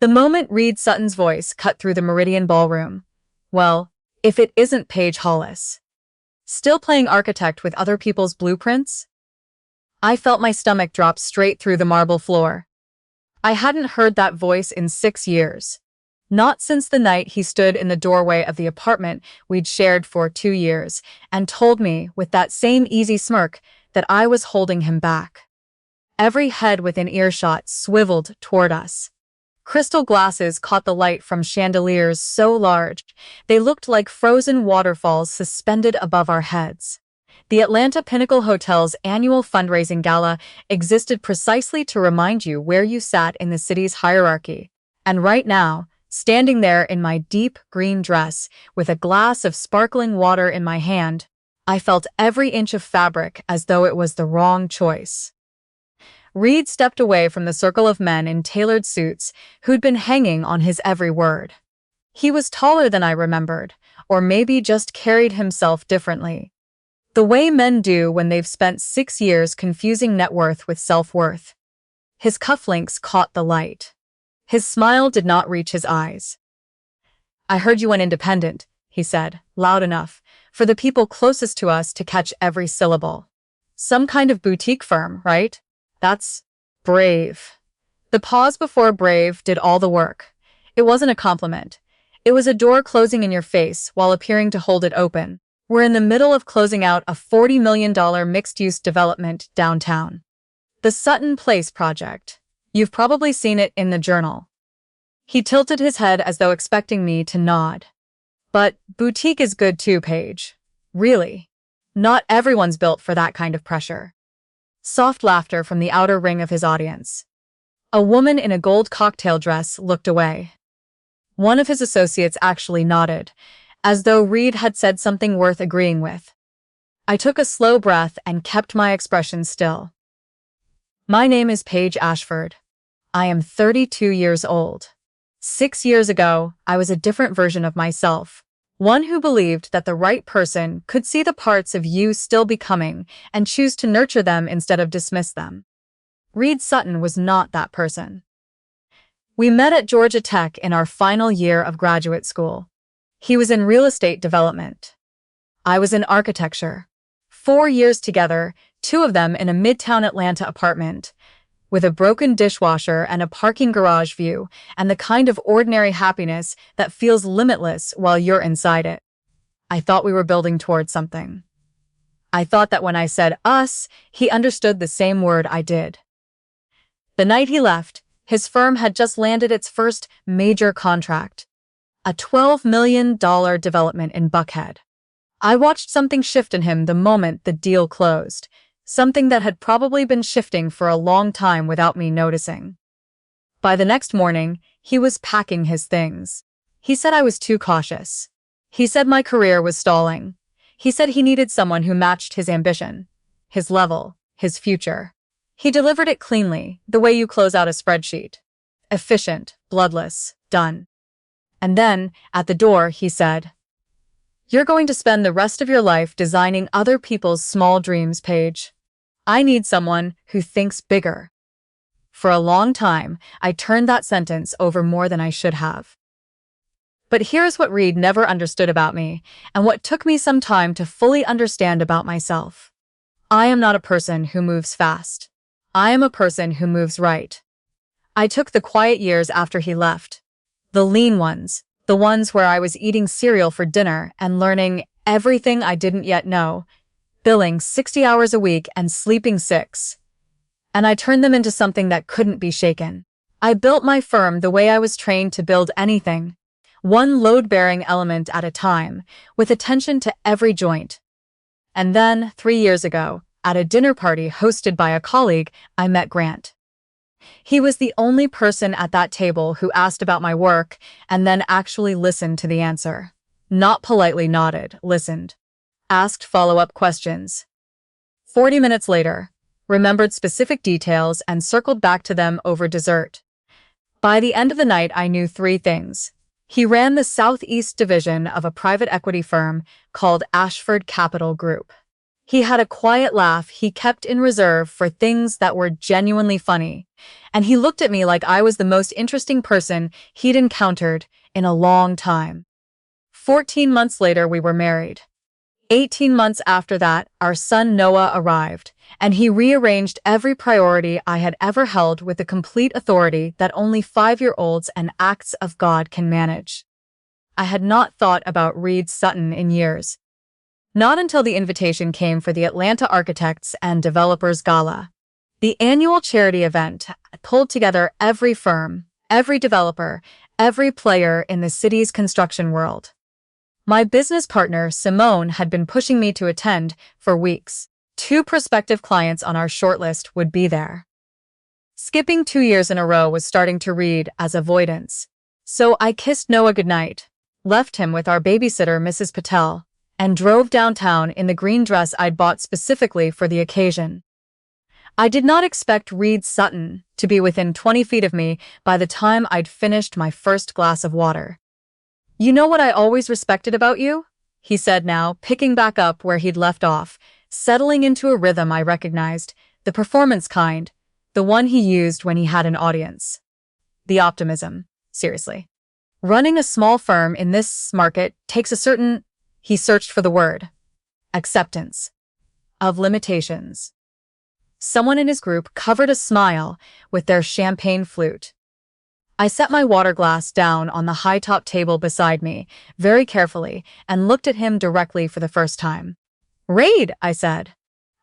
The moment Reed Sutton's voice cut through the Meridian Ballroom. Well, if it isn't Paige Hollis. Still playing architect with other people's blueprints? I felt my stomach drop straight through the marble floor. I hadn't heard that voice in 6 years. Not since the night he stood in the doorway of the apartment we'd shared for 2 years and told me with that same easy smirk that I was holding him back. Every head within earshot swiveled toward us. Crystal glasses caught the light from chandeliers so large they looked like frozen waterfalls suspended above our heads. The Atlanta Pinnacle Hotel's annual fundraising gala existed precisely to remind you where you sat in the city's hierarchy. And right now, standing there in my deep green dress with a glass of sparkling water in my hand, I felt every inch of fabric as though it was the wrong choice. Reed stepped away from the circle of men in tailored suits who'd been hanging on his every word. He was taller than I remembered, or maybe just carried himself differently. The way men do when they've spent 6 years confusing net worth with self-worth. His cufflinks caught the light. His smile did not reach his eyes. "I heard you went independent," he said, loud enough for the people closest to us to catch every syllable. "Some kind of boutique firm, right? That's brave." The pause before brave did all the work. It wasn't a compliment. It was a door closing in your face while appearing to hold it open. We're in the middle of closing out a $40 million mixed-use development downtown. The Sutton Place project. You've probably seen it in the journal. He tilted his head as though expecting me to nod. But boutique is good too, Paige. Really. Not everyone's built for that kind of pressure. Soft laughter from the outer ring of his audience. A woman in a gold cocktail dress looked away. One of his associates actually nodded, as though Reed had said something worth agreeing with. I took a slow breath and kept my expression still. My name is Paige Ashford. I am 32 years old. 6 years ago, I was a different version of myself. One who believed that the right person could see the parts of you still becoming and choose to nurture them instead of dismiss them. Reed Sutton was not that person. We met at Georgia Tech in our final year of graduate school. He was in real estate development. I was in architecture. 4 years together, 2 of them in a midtown Atlanta apartment, with a broken dishwasher and a parking garage view, and the kind of ordinary happiness that feels limitless while you're inside it. I thought we were building towards something. I thought that when I said us, he understood the same word I did. The night he left, his firm had just landed its first major contract, a $12 million development in Buckhead. I watched something shift in him the moment the deal closed. Something that had probably been shifting for a long time without me noticing. By the next morning, he was packing his things. He said I was too cautious. He said my career was stalling. He said he needed someone who matched his ambition, his level, his future. He delivered it cleanly, the way you close out a spreadsheet. Efficient, bloodless, done. And then, at the door, he said, "You're going to spend the rest of your life designing other people's small dreams, Paige. I need someone who thinks bigger." For a long time, I turned that sentence over more than I should have. But here's what Reed never understood about me, and what took me some time to fully understand about myself. I am not a person who moves fast. I am a person who moves right. I took the quiet years after he left. The lean ones. The ones where I was eating cereal for dinner and learning everything I didn't yet know, billing 60 hours a week and sleeping 6. And I turned them into something that couldn't be shaken. I built my firm the way I was trained to build anything, one load-bearing element at a time, with attention to every joint. And then, 3 years ago, at a dinner party hosted by a colleague, I met Grant. He was the only person at that table who asked about my work and then actually listened to the answer. Not politely nodded, listened. Asked follow-up questions. 40 minutes later, remembered specific details and circled back to them over dessert. By the end of the night, I knew 3 things. He ran the Southeast division of a private equity firm called Ashford Capital Group. He had a quiet laugh he kept in reserve for things that were genuinely funny, and he looked at me like I was the most interesting person he'd encountered in a long time. 14 months later, we were married. 18 months after that, our son Noah arrived, and he rearranged every priority I had ever held with the complete authority that only 5-year-olds and acts of God can manage. I had not thought about Reed Sutton in years. Not until the invitation came for the Atlanta Architects and Developers Gala. The annual charity event pulled together every firm, every developer, every player in the city's construction world. My business partner, Simone, had been pushing me to attend for weeks. 2 prospective clients on our shortlist would be there. Skipping 2 years in a row was starting to read as avoidance. So I kissed Noah goodnight, left him with our babysitter, Mrs. Patel, and drove downtown in the green dress I'd bought specifically for the occasion. I did not expect Reed Sutton to be within 20 feet of me by the time I'd finished my first glass of water. "You know what I always respected about you?" he said now, picking back up where he'd left off, settling into a rhythm I recognized, the performance kind, the one he used when he had an audience. The optimism. Seriously. Running a small firm in this market takes a certain, he searched for the word, acceptance of limitations. Someone in his group covered a smile with their champagne flute. I set my water glass down on the high-top table beside me, very carefully, and looked at him directly for the first time. "Raid," I said.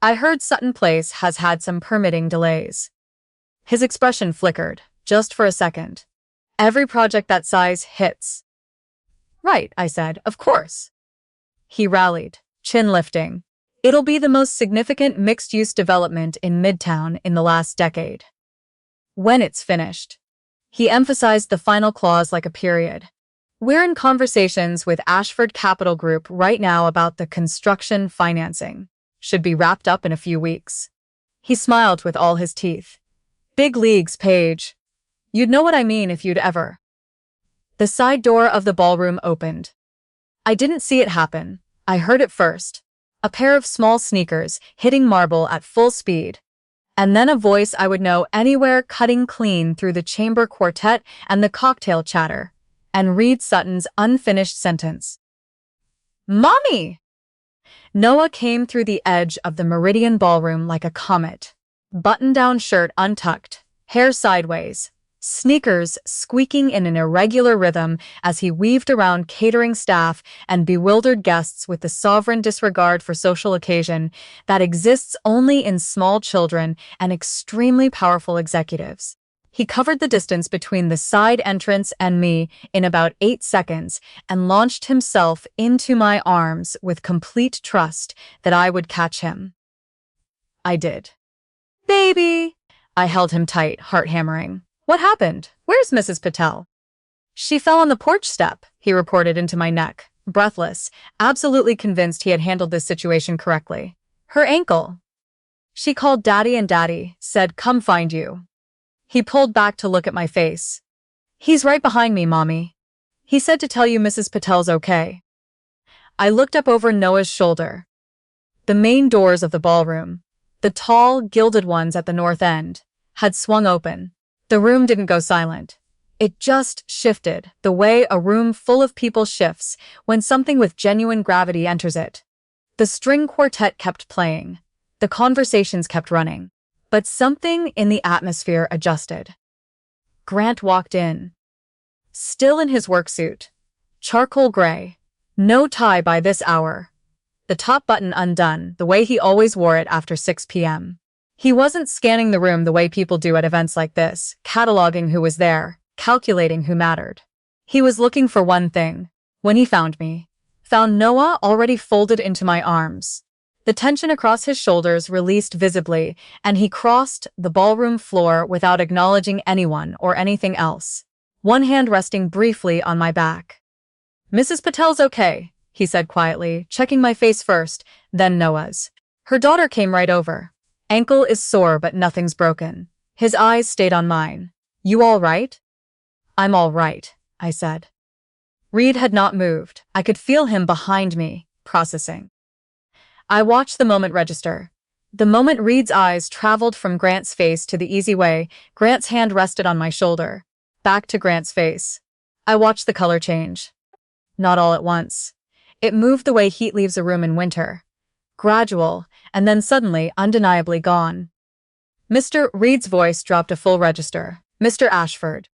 "I heard Sutton Place has had some permitting delays." His expression flickered, just for a second. "Every project that size hits." "Right," I said, "of course." He rallied, chin lifting. "It'll be the most significant mixed-use development in Midtown in the last decade. When it's finished." He emphasized the final clause like a period. "We're in conversations with Ashford Capital Group right now about the construction financing. Should be wrapped up in a few weeks." He smiled with all his teeth. "Big leagues, Paige. You'd know what I mean if you'd ever." The side door of the ballroom opened. I didn't see it happen. I heard it first. A pair of small sneakers hitting marble at full speed. And then a voice I would know anywhere cutting clean through the chamber quartet and the cocktail chatter, and Reed Sutton's unfinished sentence. "Mommy!" Noah came through the edge of the Meridian Ballroom like a comet. Button-down shirt untucked, hair sideways, sneakers squeaking in an irregular rhythm as he weaved around catering staff and bewildered guests with the sovereign disregard for social occasion that exists only in small children and extremely powerful executives. He covered the distance between the side entrance and me in about 8 seconds and launched himself into my arms with complete trust that I would catch him. I did. "Baby!" I held him tight, heart hammering. "What happened? Where's Mrs. Patel?" "She fell on the porch step," he reported into my neck, breathless, absolutely convinced he had handled this situation correctly. "Her ankle." "She called Daddy and Daddy said, 'Come find you.'" He pulled back to look at my face. "He's right behind me, Mommy. He said to tell you Mrs. Patel's okay." I looked up over Noah's shoulder. The main doors of the ballroom, the tall, gilded ones at the north end, had swung open. The room didn't go silent. It just shifted, the way a room full of people shifts when something with genuine gravity enters it. The string quartet kept playing. The conversations kept running. But something in the atmosphere adjusted. Grant walked in. Still in his work suit. Charcoal gray. No tie by this hour. The top button undone, the way he always wore it after 6 p.m. He wasn't scanning the room the way people do at events like this, cataloging who was there, calculating who mattered. He was looking for one thing. When he found me, found Noah already folded into my arms. The tension across his shoulders released visibly, and he crossed the ballroom floor without acknowledging anyone or anything else, one hand resting briefly on my back. "Mrs. Patel's okay," he said quietly, checking my face first, then Noah's. "Her daughter came right over. Ankle is sore but nothing's broken." His eyes stayed on mine. "You all right?" "I'm all right," I said. Reed had not moved. I could feel him behind me, processing. I watched the moment register. The moment Reed's eyes traveled from Grant's face to the easy way, Grant's hand rested on my shoulder. Back to Grant's face. I watched the color change. Not all at once. It moved the way heat leaves a room in winter. Gradual, and then suddenly, undeniably gone. Mr. Reed's voice dropped a full register. Mr. Ashford.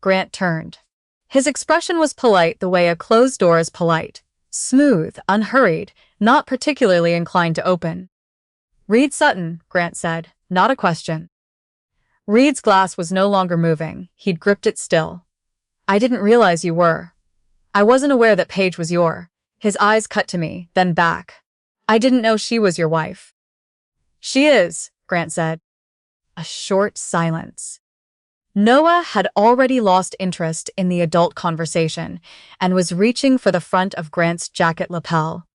Grant turned. His expression was polite the way a closed door is polite. Smooth, unhurried, not particularly inclined to open. Reed Sutton, Grant said, not a question. Reed's glass was no longer moving. He'd gripped it still. I didn't realize you were. I wasn't aware that Paige was your. His eyes cut to me, then back. I didn't know she was your wife. She is, Grant said. A short silence. Noah had already lost interest in the adult conversation and was reaching for the front of Grant's jacket lapel,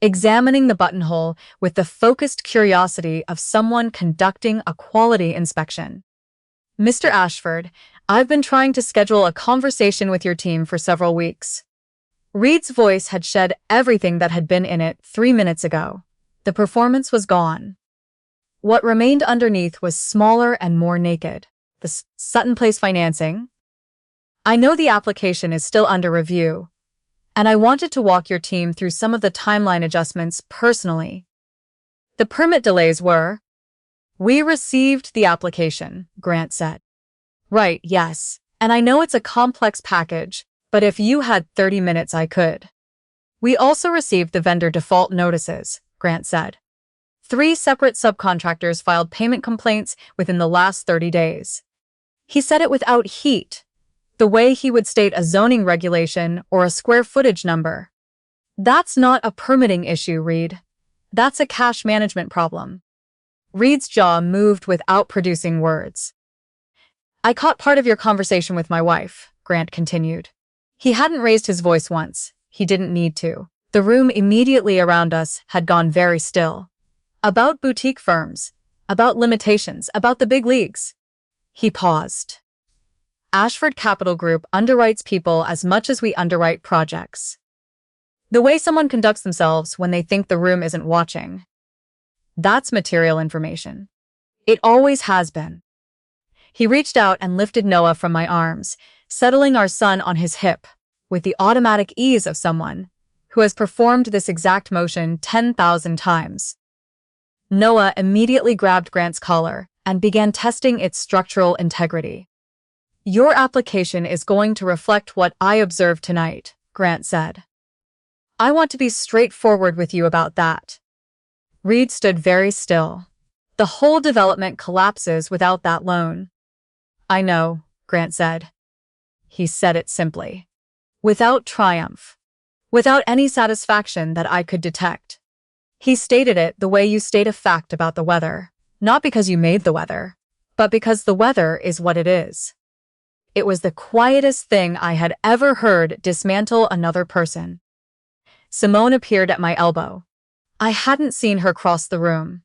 examining the buttonhole with the focused curiosity of someone conducting a quality inspection. Mr. Ashford, I've been trying to schedule a conversation with your team for several weeks. Reed's voice had shed everything that had been in it 3 minutes ago. The performance was gone. What remained underneath was smaller and more naked. The Sutton Place financing. I know the application is still under review, and I wanted to walk your team through some of the timeline adjustments personally. The permit delays were. We received the application, Grant said. Right, yes, and I know it's a complex package, but if you had 30 minutes I could. We also received the vendor default notices, Grant said. 3 separate subcontractors filed payment complaints within the last 30 days. He said it without heat, the way he would state a zoning regulation or a square footage number. That's not a permitting issue, Reed. That's a cash management problem. Reed's jaw moved without producing words. I caught part of your conversation with my wife, Grant continued. He hadn't raised his voice once. He didn't need to. The room immediately around us had gone very still. About boutique firms, about limitations, about the big leagues. He paused. Ashford Capital Group underwrites people as much as we underwrite projects. The way someone conducts themselves when they think the room isn't watching. That's material information. It always has been. He reached out and lifted Noah from my arms, settling our son on his hip, with the automatic ease of someone who has performed this exact motion 10,000 times. Noah immediately grabbed Grant's collar and began testing its structural integrity. Your application is going to reflect what I observed tonight, Grant said. I want to be straightforward with you about that. Reed stood very still. The whole development collapses without that loan. I know, Grant said. He said it simply. Without triumph. Without any satisfaction that I could detect. He stated it the way you state a fact about the weather. Not because you made the weather, but because the weather is what it is. It was the quietest thing I had ever heard dismantle another person. Simone appeared at my elbow. I hadn't seen her cross the room.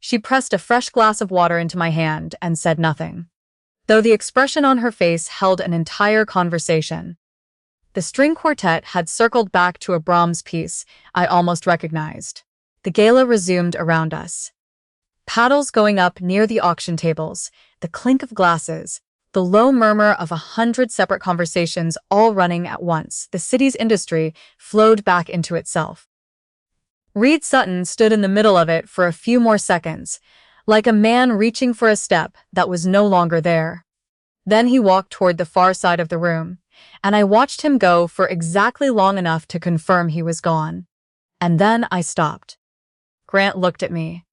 She pressed a fresh glass of water into my hand and said nothing, though the expression on her face held an entire conversation. The string quartet had circled back to a Brahms piece I almost recognized. The gala resumed around us. Paddles going up near the auction tables, the clink of glasses, the low murmur of 100 separate conversations all running at once. The city's industry flowed back into itself. Reed Sutton stood in the middle of it for a few more seconds, like a man reaching for a step that was no longer there. Then he walked toward the far side of the room, and I watched him go for exactly long enough to confirm he was gone. And then I stopped. Grant looked at me.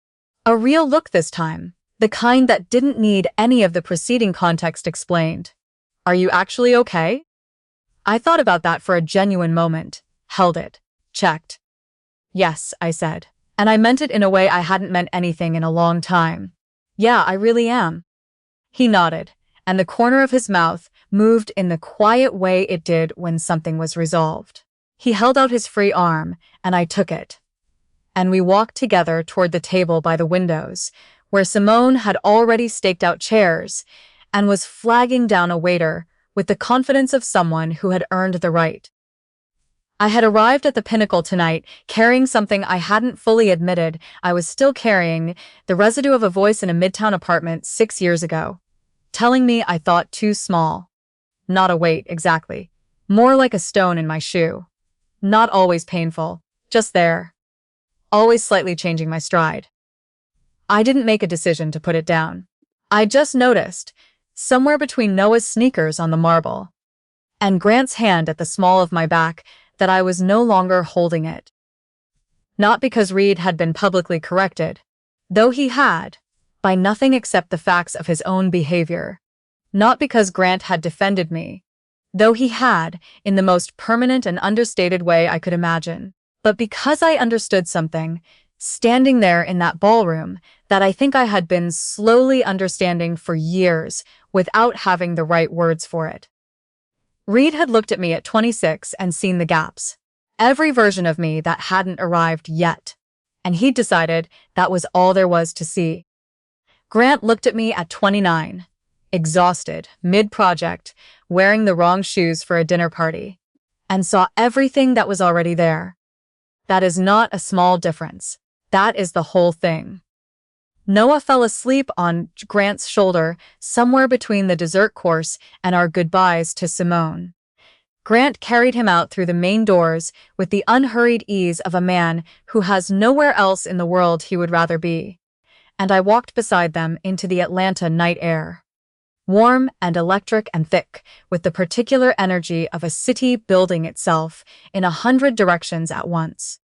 A real look this time, the kind that didn't need any of the preceding context explained. Are you actually okay? I thought about that for a genuine moment, held it, checked. Yes, I said, and I meant it in a way I hadn't meant anything in a long time. Yeah, I really am. He nodded, and the corner of his mouth moved in the quiet way it did when something was resolved. He held out his free arm, and I took it. And we walked together toward the table by the windows, where Simone had already staked out chairs and was flagging down a waiter with the confidence of someone who had earned the right. I had arrived at the pinnacle tonight, carrying something I hadn't fully admitted I was still carrying, the residue of a voice in a midtown apartment 6 years ago, telling me I thought too small. Not a weight, exactly. More like a stone in my shoe. Not always painful, just there. Always slightly changing my stride. I didn't make a decision to put it down. I just noticed, somewhere between Noah's sneakers on the marble and Grant's hand at the small of my back, that I was no longer holding it. Not because Reed had been publicly corrected, though he had, by nothing except the facts of his own behavior. Not because Grant had defended me, though he had, in the most permanent and understated way I could imagine, but because I understood something, standing there in that ballroom, that I think I had been slowly understanding for years without having the right words for it. Reed had looked at me at 26 and seen the gaps. Every version of me that hadn't arrived yet. And he'd decided that was all there was to see. Grant looked at me at 29, exhausted, mid-project, wearing the wrong shoes for a dinner party, and saw everything that was already there. That is not a small difference. That is the whole thing. Noah fell asleep on Grant's shoulder somewhere between the dessert course and our goodbyes to Simone. Grant carried him out through the main doors with the unhurried ease of a man who has nowhere else in the world he would rather be. And I walked beside them into the Atlanta night air. Warm and electric and thick, with the particular energy of a city building itself in 100 directions at once.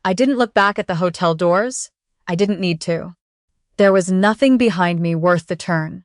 I didn't look back at the hotel doors. I didn't need to. There was nothing behind me worth the turn.